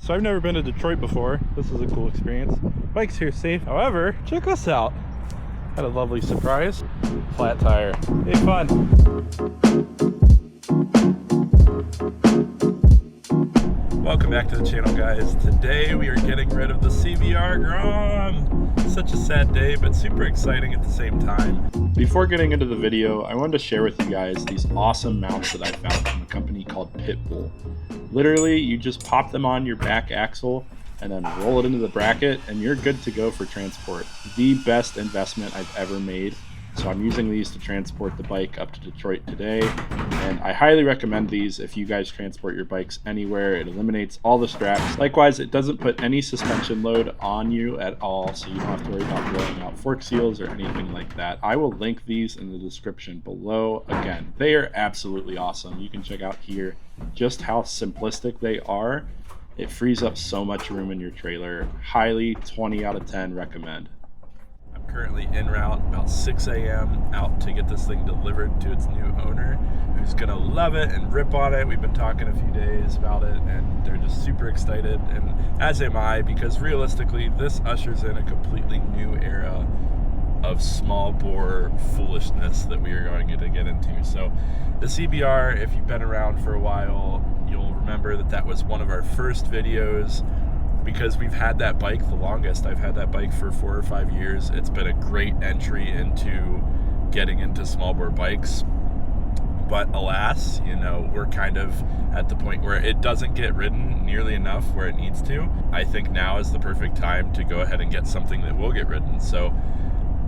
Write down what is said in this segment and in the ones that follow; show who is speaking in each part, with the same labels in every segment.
Speaker 1: So I've never been to Detroit before. This is a cool experience. Bike's here safe. However, check us out. Had a lovely surprise. Flat tire. Hey, fun. Welcome back to the channel, guys. Today we are getting rid of the CBR Grom. Such a sad day, but super exciting at the same time. Before getting into the video, I wanted to share with you guys these awesome mounts that I found from a company called Pitpull. Literally, you just pop them on your back axle and then roll it into the bracket and you're good to go for transport. The best investment I've ever made. So I'm using these to transport the bike up to Detroit today, and I highly recommend these if you guys transport your bikes anywhere. It eliminates all the straps. Likewise, it doesn't put any suspension load on you at all, so you don't have to worry about blowing out fork seals or anything like that. I will link these in the description below. Again, they are absolutely awesome. You can check out here just how simplistic they are. It frees up so much room in your trailer. Highly 20 out of 10 recommend. Currently en route about 6 a.m. out to get this thing delivered to its new owner, who's gonna love it and rip on it. We've been talking a few days about it and they're just super excited, and as am I, because realistically this ushers in a completely new era of small bore foolishness that we are going to get into. So the CBR, if you've been around for a while, you'll remember that that was one of our first videos, because we've had that bike the longest. I've had that bike for 4 or 5 years. It's been a great entry into getting into small bore bikes. But alas, you know, we're kind of at the point where it doesn't get ridden nearly enough where it needs to. I think now is the perfect time to go ahead and get something that will get ridden. So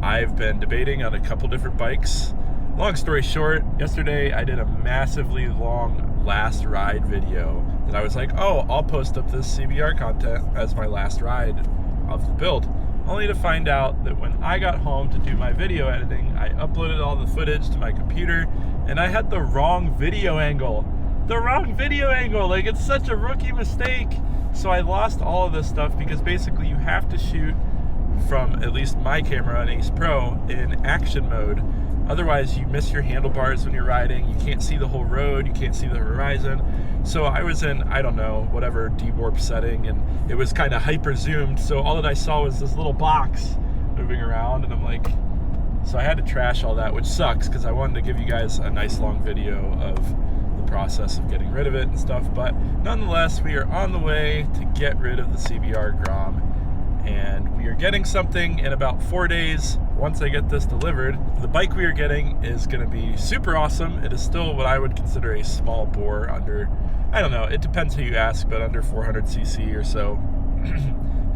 Speaker 1: I've been debating on a couple different bikes. Long story short, yesterday I did a massively long last ride video that I was like, oh, I'll post up this CBR content as my last ride of the build, only to find out that when I got home to do my video editing, I uploaded all the footage to my computer and I had the wrong video angle. Like, it's such a rookie mistake. So I lost all of this stuff, because basically you have to shoot from, at least my camera on Ace Pro, in action mode. Otherwise, you miss your handlebars when you're riding. You can't see the whole road. You can't see the horizon. So I was in, I don't know, whatever dewarp setting, and it was kind of hyper zoomed. So all that I saw was this little box moving around, and I'm like, so I had to trash all that, which sucks, because I wanted to give you guys a nice long video of the process of getting rid of it and stuff. But nonetheless, we are on the way to get rid of the CBR Grom, and we are getting something in about 4 days. Once I get this delivered, the bike we are getting is going to be super awesome. It is still what I would consider a small bore, under, I don't know, it depends who you ask, but under 400cc or so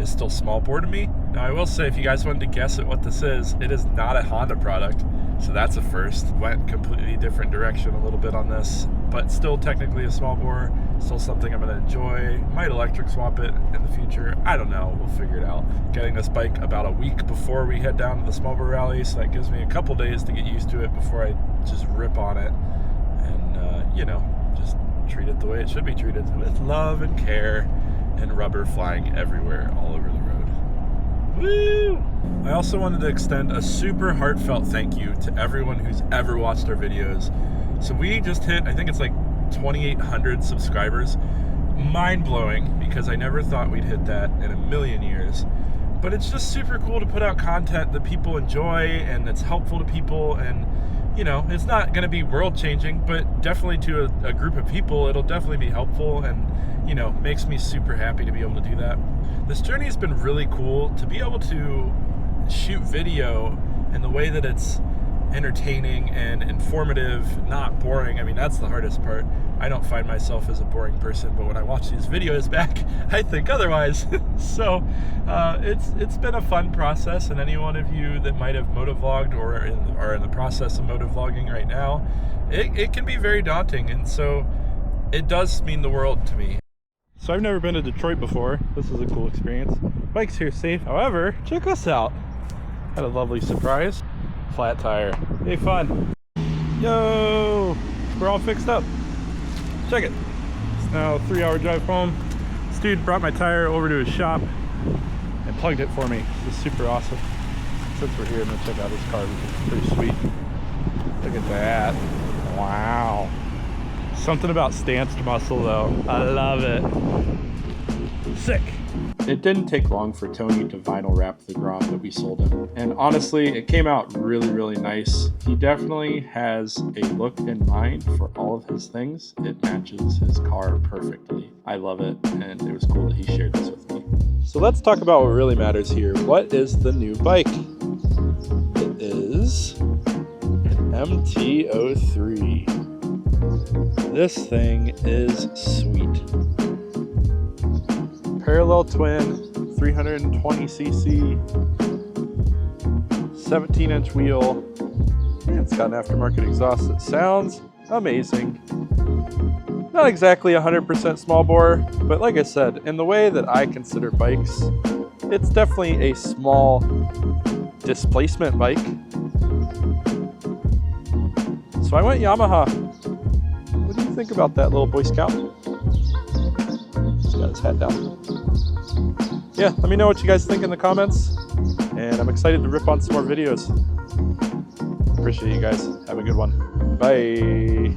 Speaker 1: is still small bore to me. Now I will say, if you guys wanted to guess at what this is, it is not a Honda product, so that's a first. Went completely different direction a little bit on this, but still technically a small bore, still something I'm going to enjoy. Might electric swap it in the future, I don't know, we'll figure it out. Getting this bike about a week before we head down to the small bore rally, so that gives me a couple days to get used to it before I just rip on it and you know, just treat it the way it should be treated, with love and care and rubber flying everywhere all over the road. Woo! I also wanted to extend a super heartfelt thank you to everyone who's ever watched our videos. So we just hit, I think it's like 2,800 subscribers. Mind-blowing, because I never thought we'd hit that in a million years. But it's just super cool to put out content that people enjoy and that's helpful to people, and you know, it's not going to be world-changing, but definitely to a group of people it'll definitely be helpful, and you know, makes me super happy to be able to do that. This journey has been really cool to be able to shoot video in the way that it's entertaining and informative, not boring. I mean, that's the hardest part. I don't find myself as a boring person, but when I watch these videos back, I think otherwise. So it's been a fun process, and any one of you that might have motovlogged or are in the process of motovlogging right now, it can be very daunting, and so it does mean the world to me. So I've never been to Detroit before. This is a cool experience. Bike's here safe. However, check us out. Had a lovely surprise. Flat tire. Hey, fun. Yo! We're all fixed up. Check it. It's now a 3-hour drive home. This dude brought my tire over to his shop and plugged it for me. This is super awesome. Since we're here, I'm gonna check out his car, which is pretty sweet. Look at that. Wow. Something about stanced muscle though. I love it. sick. It didn't take long for Tony to vinyl wrap the Grom that we sold him, and honestly, it came out really nice. He definitely has a look in mind for all of his things. It matches his car perfectly. I love it, and it was cool that he shared this with me. So let's talk about what really matters here. What is the new bike? It is an MT-03. This thing is sweet. Parallel twin, 320cc, 17-inch wheel, and it's got an aftermarket exhaust that sounds amazing. Not exactly 100% small bore, but like I said, in the way that I consider bikes, it's definitely a small displacement bike. So I went Yamaha. What do you think about that, little Boy Scout? He's got his hat down. Yeah, let me know what you guys think in the comments, and I'm excited to rip on some more videos. Appreciate you guys. Have a good one. Bye.